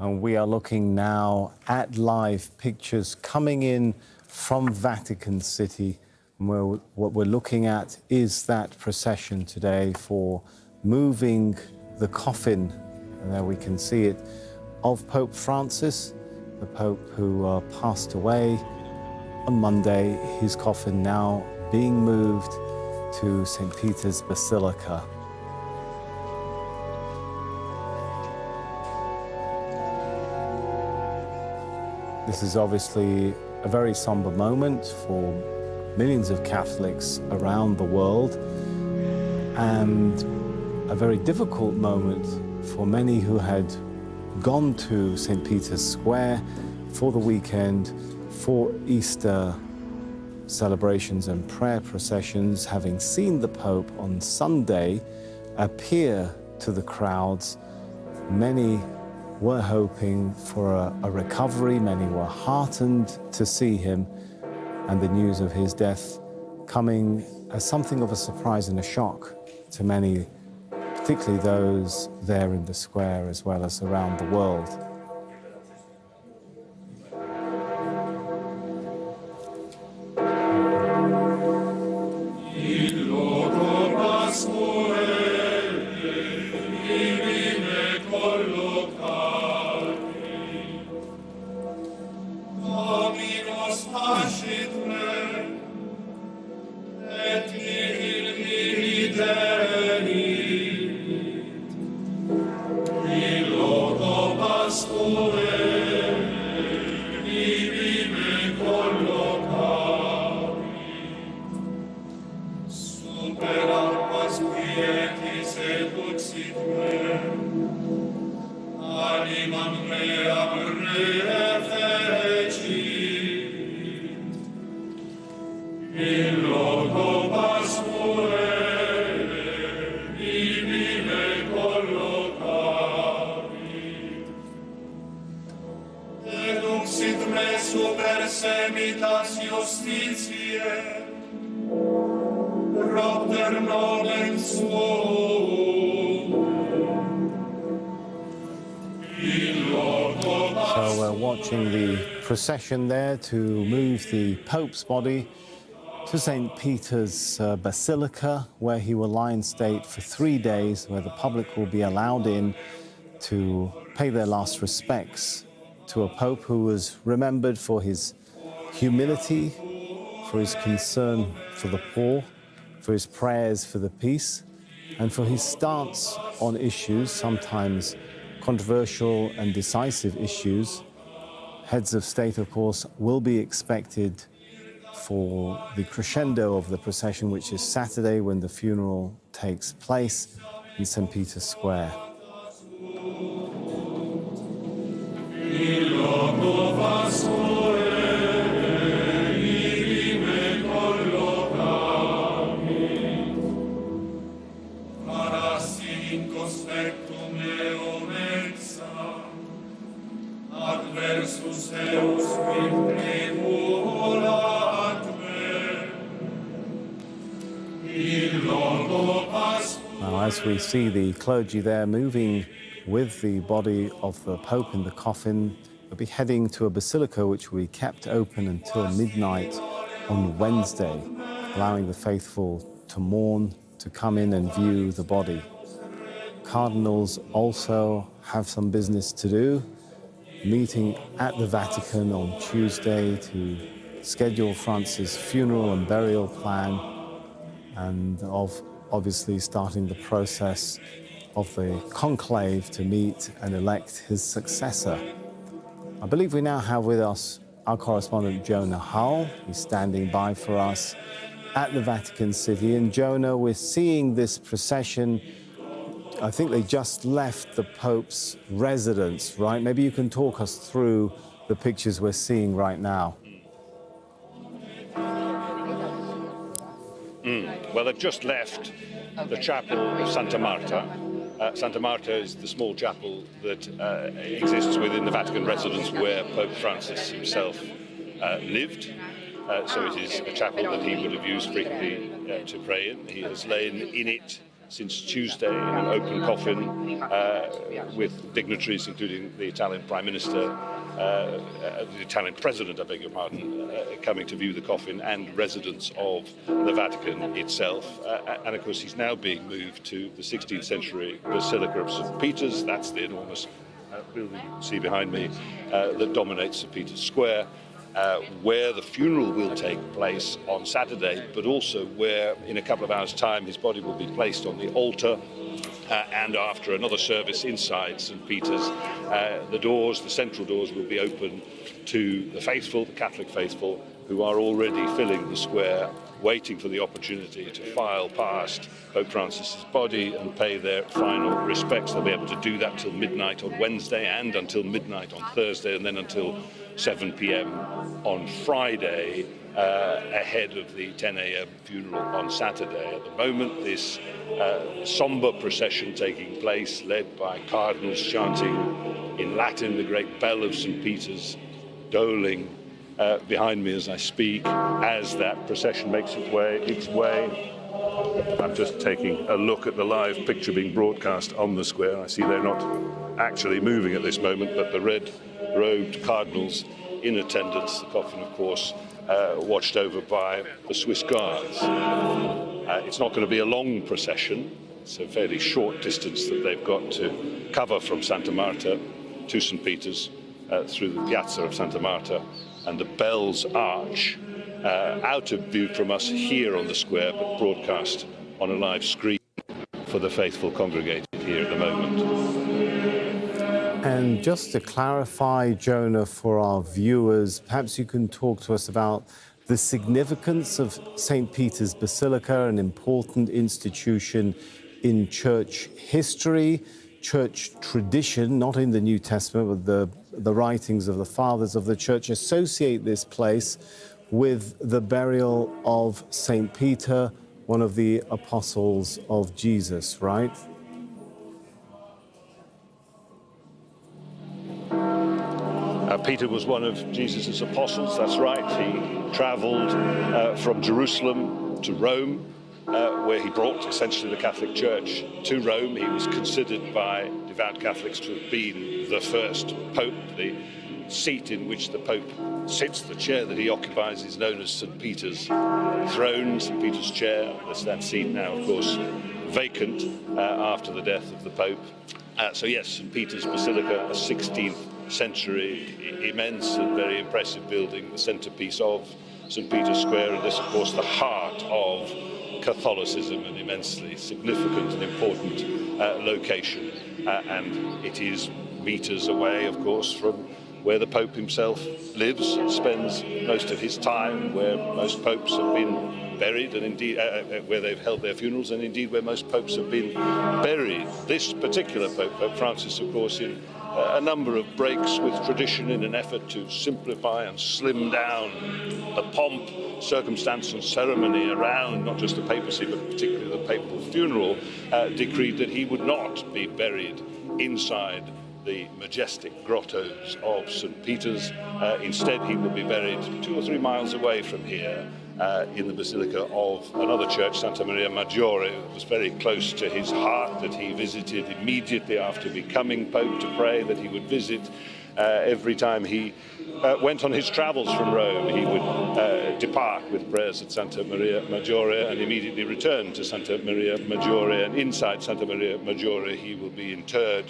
And we are looking now at live pictures coming in from Vatican City. What we're looking at is that procession today for moving the coffin, and there we can see it, of Pope Francis, the Pope who passed away on Monday. His coffin now being moved to St. Peter's Basilica. This is obviously a very somber moment for millions of Catholics around the world, and a very difficult moment for many who had gone to St. Peter's Square for the weekend for Easter celebrations and prayer processions, having seen the Pope on Sunday appear to the crowds. Many were hoping for a recovery. Many were heartened to see him, and the news of his death coming as something of a surprise and a shock to many, particularly those there in the square as well as around the world. So we're watching the procession there to move the Pope's body to St. Peter's Basilica, where he will lie in state for 3 days, where the public will be allowed in to pay their last respects to a Pope who was remembered for his humility, for his concern for the poor, for his prayers for the peace, and for his stance on issues, sometimes controversial and decisive issues. Heads of state, of course, will be expected for the crescendo of the procession, which is Saturday when the funeral takes place in St. Peter's Square. Now, as we see the clergy there moving with the body of the Pope in the coffin, they'll be heading to a basilica which will be kept open until midnight on Wednesday, allowing the faithful to mourn, to come in and view the body. Cardinals also have some business to do, meeting at the Vatican on Tuesday to schedule Francis' funeral and burial plan, and obviously starting the process of the conclave to meet and elect his successor. I believe we now have with us our correspondent Jonah Hull. He's standing by for us at the Vatican City. And Jonah, we're seeing this procession. I think they just left the Pope's residence, right? Maybe you can talk us through the pictures we're seeing right now. Well, they've just left the chapel of Santa Marta. Santa Marta is the small chapel that exists within the Vatican residence where Pope Francis himself lived. So it is a chapel that he would have used frequently to pray in. He has lain in it since Tuesday in an open coffin with dignitaries, including the Italian Prime Minister, the Italian President, I beg your pardon, coming to view the coffin, and residents of the Vatican itself. And of course, he's now being moved to the 16th century Basilica of St. Peter's. That's the enormous building you can see behind me that dominates St. Peter's Square. Where the funeral will take place on Saturday, but also where in a couple of hours' time his body will be placed on the altar, and after another service inside St. Peter's, the central doors will be open to the faithful, the Catholic faithful, who are already filling the square, waiting for the opportunity to file past Pope Francis's body and pay their final respects. They'll be able to do that till midnight on Wednesday and until midnight on Thursday, and then until 7 p.m. on Friday, ahead of the 10 a.m. funeral on Saturday. At the moment, this somber procession taking place, led by cardinals chanting in Latin the great bell of St. Peter's, doling behind me as I speak, as that procession makes its way. I'm just taking a look at the live picture being broadcast on the square. I see they're not actually moving at this moment, but the red-robed cardinals in attendance, the coffin, of course, watched over by the Swiss Guards. It's not going to be a long procession. It's a fairly short distance that they've got to cover from Santa Marta to St. Peter's, through the Piazza of Santa Marta and the Bell's Arch, out of view from us here on the square, but broadcast on a live screen for the faithful congregated here at the moment. And just to clarify, Jonah, for our viewers, perhaps you can talk to us about the significance of St. Peter's Basilica, an important institution in church history, church tradition, not in the New Testament, but the writings of the fathers of the church associate this place with the burial of St. Peter, one of the apostles of Jesus, right? Peter was one of Jesus' apostles, that's right. He travelled from Jerusalem to Rome, where he brought essentially the Catholic Church to Rome. He was considered by devout Catholics to have been the first pope. The seat in which the Pope sits, the chair that he occupies, is known as St. Peter's throne, St. Peter's chair. There's that seat now, of course, vacant after the death of the Pope. So yes, St. Peter's Basilica, a 16th century, immense and very impressive building, the centrepiece of St. Peter's Square, and this, of course, the heart of Catholicism, an immensely significant and important location. And it is meters away, of course, from where the Pope himself lives and spends most of his time, where most popes have been buried, and indeed where they've held their funerals, and indeed where most popes have been buried. This particular Pope, Pope Francis, of course, in a number of breaks with tradition in an effort to simplify and slim down the pomp, circumstance and ceremony around not just the papacy, but particularly the papal funeral, decreed that he would not be buried inside the majestic grottos of St. Peter's. Instead, he will be buried 2 or 3 miles away from here in the Basilica of another church, Santa Maria Maggiore. It was very close to his heart, that he visited immediately after becoming Pope, to pray that he would visit every time he went on his travels from Rome. He would depart with prayers at Santa Maria Maggiore and immediately return to Santa Maria Maggiore. And inside Santa Maria Maggiore, he will be interred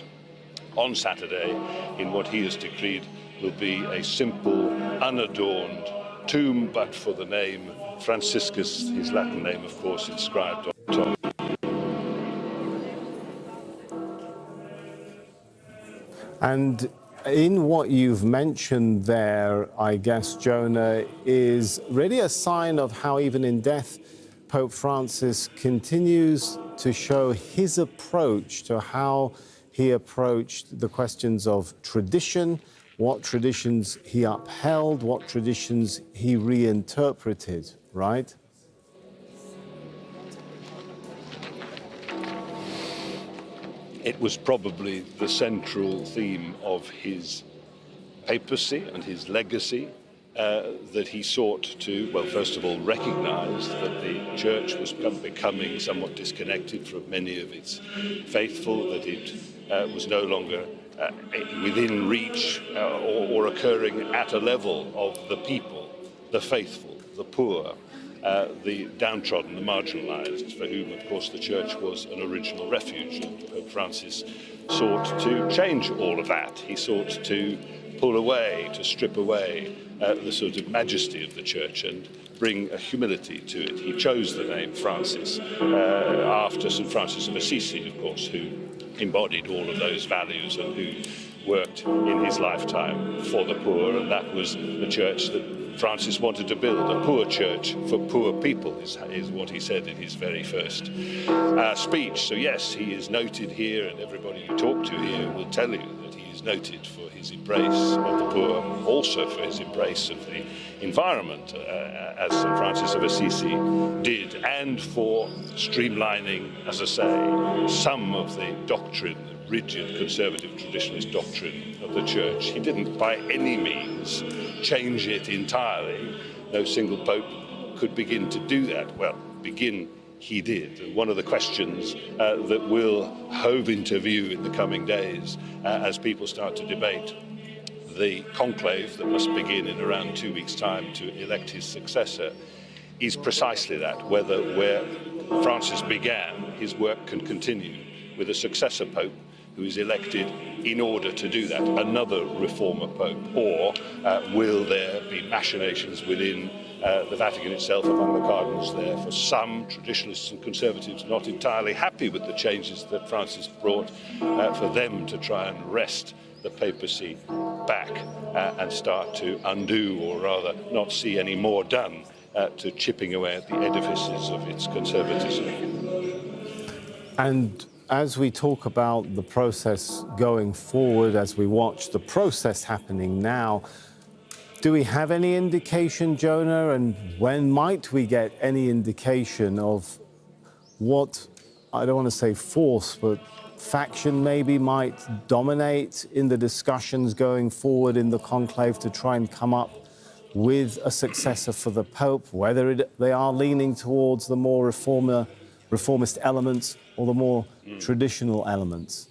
on Saturday in what he has decreed will be a simple, unadorned tomb, but for the name Franciscus, his Latin name, of course, inscribed on top. And in what you've mentioned there, I guess, Jonah, is really a sign of how even in death, Pope Francis continues to show his approach to how he approached the questions of tradition, what traditions he upheld, what traditions he reinterpreted, right? It was probably the central theme of his papacy and his legacy, that he sought to, well, first of all, recognize that the church was becoming somewhat disconnected from many of its faithful, that it was no longer within reach or occurring at a level of the people, the faithful, the poor, the downtrodden, the marginalized, for whom, of course, the church was an original refuge. And Pope Francis sought to change all of that. He sought to pull away, to strip away the sort of majesty of the church and bring a humility to it. He chose the name Francis after St. Francis of Assisi, of course, who embodied all of those values and who worked in his lifetime for the poor, and that was the church that Francis wanted to build, a poor church for poor people, is what he said in his very first speech. So yes, he is noted here, and everybody you talk to here will tell you that he is noted for his embrace of the poor, also for his embrace of the environment, as St. Francis of Assisi did, and for streamlining, as I say, some of the doctrine, rigid conservative traditionalist doctrine of the church. He didn't by any means change it entirely. No single pope could begin to do that. Well, begin he did. And one of the questions that will hove into view in the coming days as people start to debate the conclave that must begin in around 2 weeks' time to elect his successor is precisely that, whether where Francis began, his work can continue with a successor pope who is elected in order to do that, another reformer pope, or will there be machinations within the Vatican itself among the cardinals there, for some traditionalists and conservatives not entirely happy with the changes that Francis brought, for them to try and wrest the papacy back and start to undo, or rather not see any more done, to chipping away at the edifices of its conservatism. And as we talk about the process going forward, as we watch the process happening now, do we have any indication, Jonah, and when might we get any indication of what, I don't want to say force, but faction maybe might dominate in the discussions going forward in the conclave to try and come up with a successor for the Pope, whether they are leaning towards the more reformist elements or the more traditional elements?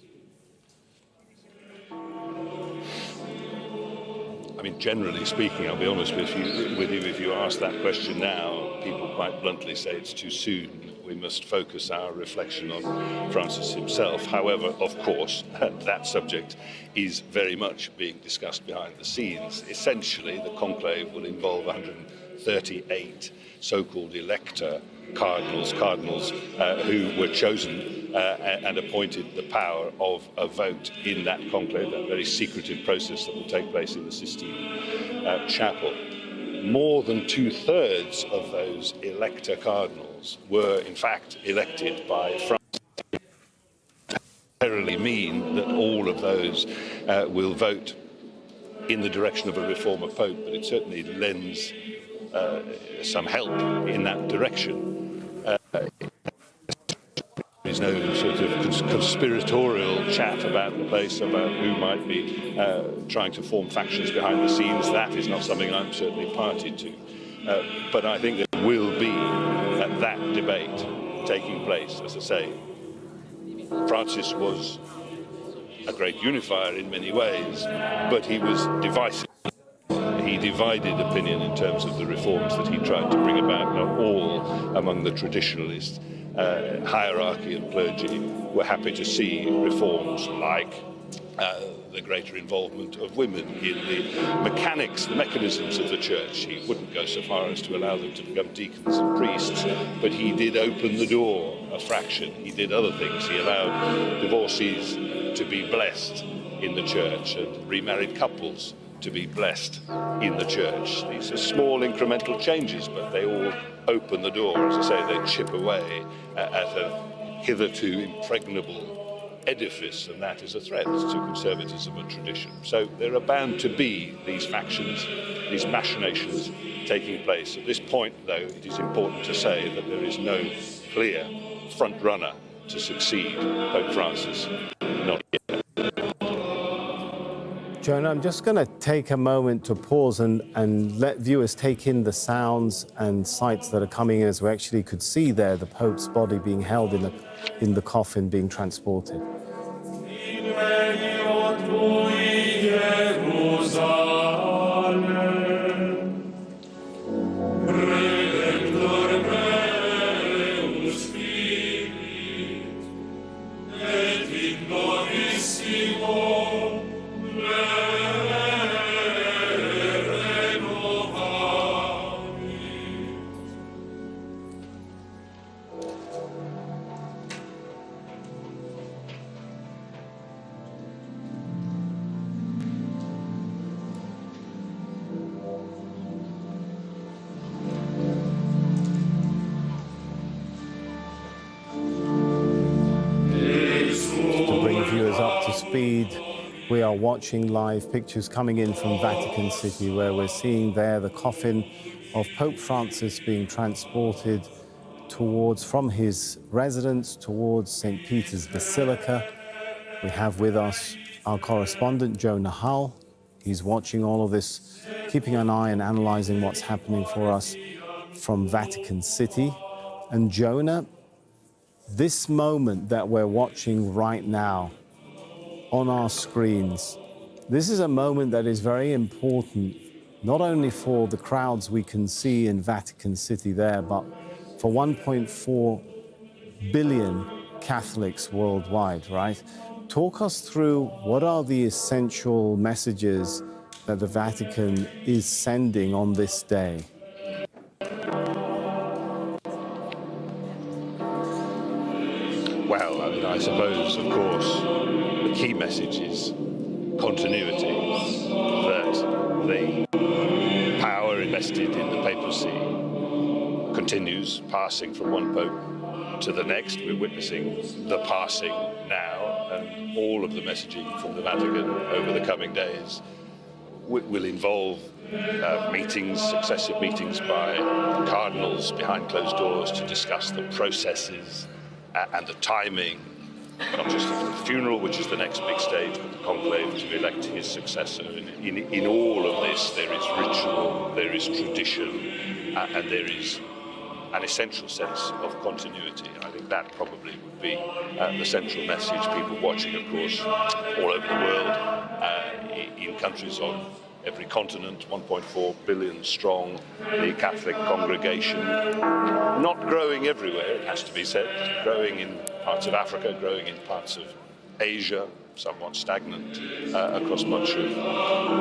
I mean, generally speaking, I'll be honest with you, if you ask that question now, people quite bluntly say it's too soon. We must focus our reflection on Francis himself. However, of course, that subject is very much being discussed behind the scenes. Essentially, the conclave will involve 138 so-called elector cardinals who were chosen and appointed the power of a vote in that conclave, that very secretive process that will take place in the Sistine Chapel. More than 2/3 of those elector cardinals were, in fact, elected by Francis. It doesn't necessarily mean that all of those will vote in the direction of a reformer pope, but it certainly lends some help in that direction. There's no sort of conspiratorial chat about the place, about who might be trying to form factions behind the scenes. That is not something I'm certainly party to. But I think there will be that debate taking place. As I say, Francis was a great unifier in many ways, but he was divisive. He divided opinion in terms of the reforms that he tried to bring about. Not all among the traditionalists, hierarchy and clergy were happy to see reforms like the greater involvement of women in the mechanics, the mechanisms of the church. He wouldn't go so far as to allow them to become deacons and priests, but he did open the door a fraction. He did other things. He allowed divorcees to be blessed in the church and remarried couples to be blessed in the church. These are small incremental changes, but they all open the door. As I say, they chip away at a hitherto impregnable edifice, and that is a threat to conservatism and tradition. So there are bound to be these factions, these machinations taking place. At this point, though, it is important to say that there is no clear front runner to succeed Pope Francis. Not yet. Jonah, I'm just going to take a moment to pause and let viewers take in the sounds and sights that are coming in, as we actually could see there the Pope's body being held in the coffin, being transported. Up to speed, we are watching live pictures coming in from Vatican City, where we're seeing there the coffin of Pope Francis being transported from his residence towards St. Peter's Basilica. We have with us our correspondent, Jonah Hull. He's watching all of this, keeping an eye and analyzing what's happening for us from Vatican City. And Jonah, this moment that we're watching right now on our screens, this is a moment that is very important, not only for the crowds we can see in Vatican City there, but for 1.4 billion Catholics worldwide, right? Talk us through what are the essential messages that the Vatican is sending on this day. Well, I suppose, of course, the key message is continuity, that the power invested in the papacy continues, passing from one pope to the next. We're witnessing the passing now, and all of the messaging from the Vatican over the coming days will involve successive meetings by cardinals behind closed doors to discuss the processes and the timing, not just of the funeral, which is the next big stage, but the conclave to elect his successor. In all of this, there is ritual, there is tradition, and there is an essential sense of continuity. I think that probably would be the central message. People watching, of course, all over the world, in countries on every continent, 1.4 billion strong, the Catholic congregation, not growing everywhere, it has to be said, growing in parts of Africa, growing in parts of Asia, somewhat stagnant across much of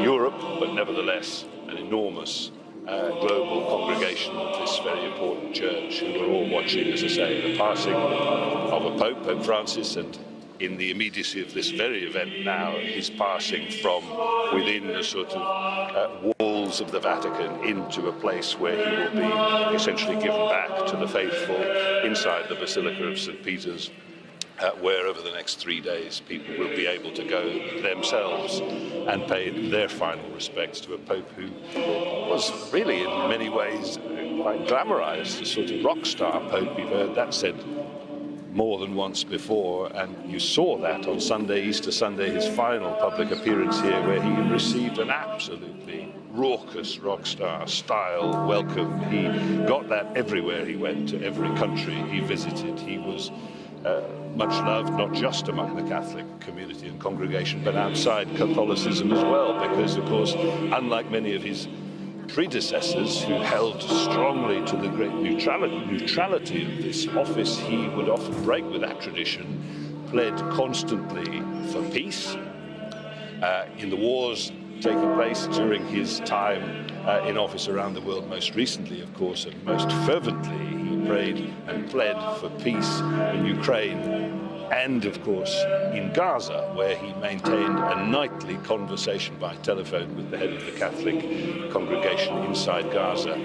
Europe, but nevertheless an enormous global congregation of this very important church, who are all watching, as I say, the passing of a Pope, Pope Francis, and in the immediacy of this very event now, his passing from within the sort of walls of the Vatican into a place where he will be essentially given back to the faithful inside the Basilica of St. Peter's, where over the next 3 days people will be able to go themselves and pay their final respects to a Pope who was really in many ways quite glamorized, a sort of rock star Pope. We've heard that said more than once before, and you saw that on Sunday, Easter Sunday, his final public appearance here, where he received an absolutely raucous rock star style welcome. He got that everywhere he went, to every country he visited. He was much loved, not just among the Catholic community and congregation, but outside Catholicism as well, because, of course, unlike many of his predecessors who held strongly to the great neutrality of this office, he would often break with that tradition, pled constantly for peace. In the wars taking place during his time in office around the world, most recently, of course, and most fervently, he prayed and pled for peace in Ukraine, and of course in Gaza, where he maintained a nightly conversation by telephone with the head of the Catholic congregation inside Gaza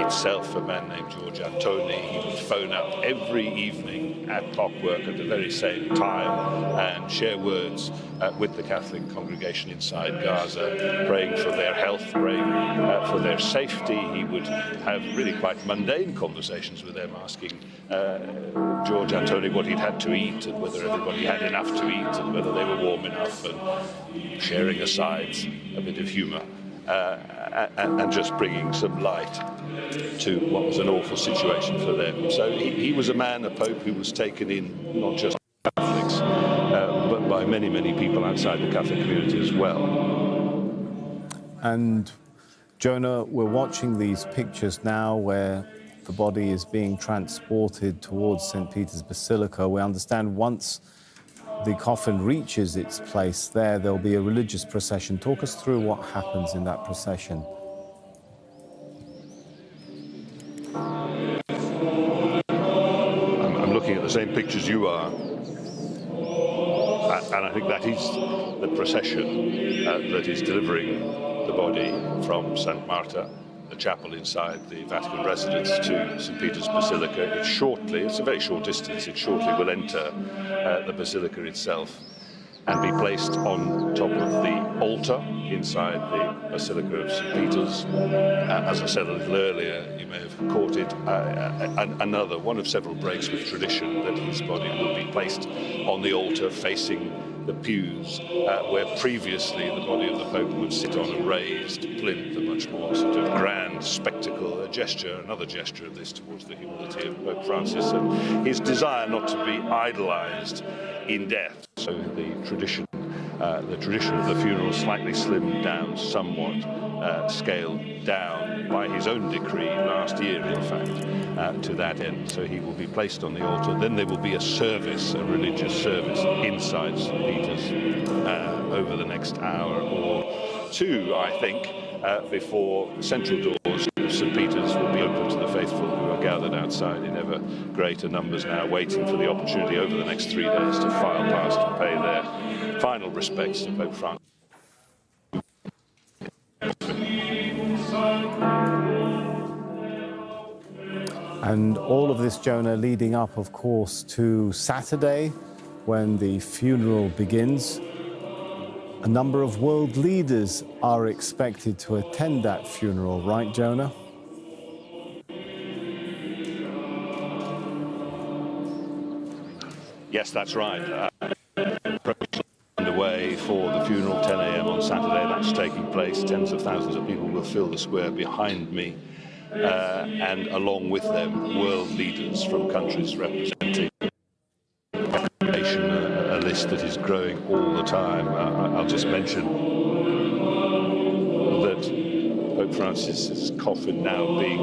itself, a man named George Antoni. He would phone up every evening at clockwork at the very same time and share words with the Catholic congregation inside Gaza, praying for their health, praying for their safety. He would have really quite mundane conversations with them, asking George Antoni what he'd had to eat and whether everybody had enough to eat and whether they were warm enough, and sharing asides, a bit of humour, and just bringing some light to what was an awful situation for them. So he was a man, a pope, who was taken in not just by Catholics, but by many, many people outside the Catholic community as well. And Jonah, we're watching these pictures now where the body is being transported towards St. Peter's Basilica. We understand once the coffin reaches its place there'll be a religious procession. Talk us through what happens in that procession. I'm looking at the same pictures you are. And I think that is the procession that is delivering the body from St. Marta, the chapel inside the Vatican residence, to St. Peter's Basilica. It's a very short distance. It shortly will enter the Basilica itself and be placed on top of the altar inside the Basilica of St. Peter's. As I said a little earlier, you may have caught it, another one of several breaks with tradition, that his body will be placed on the altar facing the pews, where previously the body of the Pope would sit on a raised plinth, a much more sort of grand spectacle, another gesture of this towards the humility of Pope Francis and his desire not to be idolized in death. So the tradition of the funeral slightly slimmed down somewhat, scaled down by his own decree last year, in fact, to that end. So he will be placed on the altar. Then there will be a service, a religious service, inside St. Peter's over the next hour or two, I think, before the central doors of St. Peter's will be open to the faithful who are gathered outside in ever greater numbers now, waiting for the opportunity over the next 3 days to file past and pay their final respects to Pope Francis. And all of this, Jonah, leading up, of course, to Saturday, when the funeral begins. A number of world leaders are expected to attend that funeral, right, Jonah? Yes, that's right. Underway for the funeral, 10 a.m. on Saturday. That's taking place. Tens of thousands of people will fill the square behind me. And along with them, world leaders from countries representing a list that is growing all the time. I'll just mention that Pope Francis's coffin now being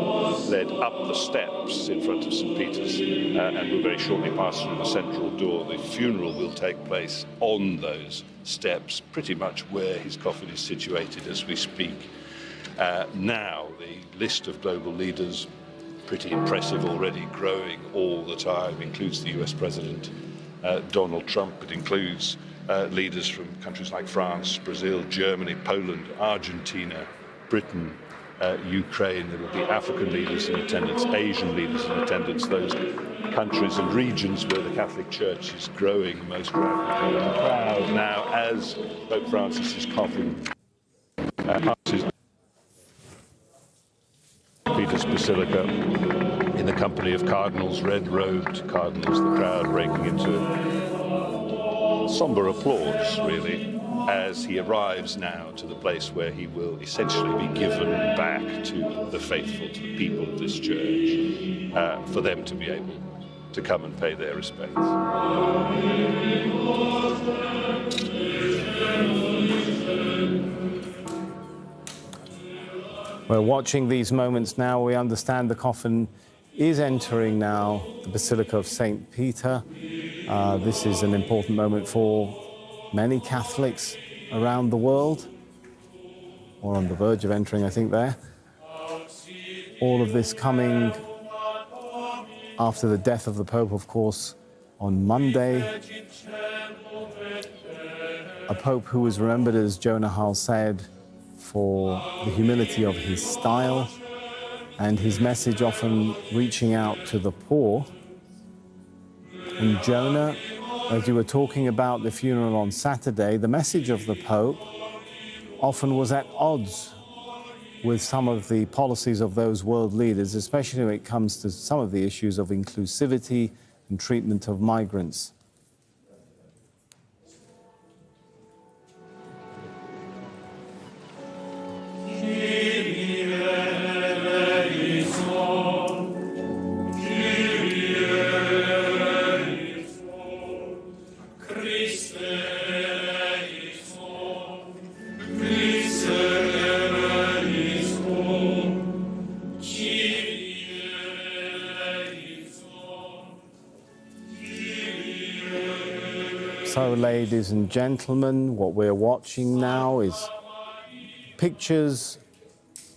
led up the steps in front of St. Peter's, and will very shortly pass through the central door. The funeral will take place on those steps, pretty much where his coffin is situated as we speak. Now, the list of global leaders, pretty impressive already, growing all the time, includes the US President Donald Trump. It includes leaders from countries like France, Brazil, Germany, Poland, Argentina, Britain, Ukraine. There will be African leaders in attendance, Asian leaders in attendance, those countries and regions where the Catholic Church is growing most rapidly. The crowd now, as Pope Francis's coffin passes Peter's Basilica in the company of cardinals, red-robed cardinals, the crowd breaking into somber applause, really, as he arrives now to the place where he will essentially be given back to the faithful, to the people of this church, for them to be able to come and pay their respects. We're watching these moments now. We understand the coffin is entering now the Basilica of St. Peter. This is an important moment for many Catholics around the world, or on the verge of entering, I think, there. All of this coming after the death of the Pope, of course, on Monday. A Pope who was remembered, as Jonah Hull said, for the humility of his style and his message often reaching out to the poor. And Jonah, as you were talking about the funeral on Saturday, the message of the Pope often was at odds with some of the policies of those world leaders, especially when it comes to some of the issues of inclusivity and treatment of migrants. So, ladies and gentlemen, what we're watching now is pictures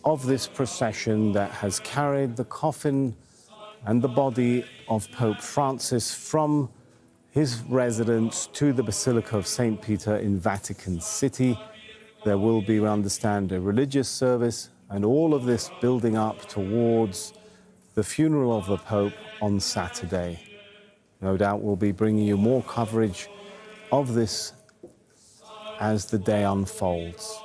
of this procession that has carried the coffin and the body of Pope Francis from his residence to the Basilica of St. Peter in Vatican City. There will be, we understand, a religious service, and all of this building up towards the funeral of the Pope on Saturday. No doubt we'll be bringing you more coverage of this as the day unfolds.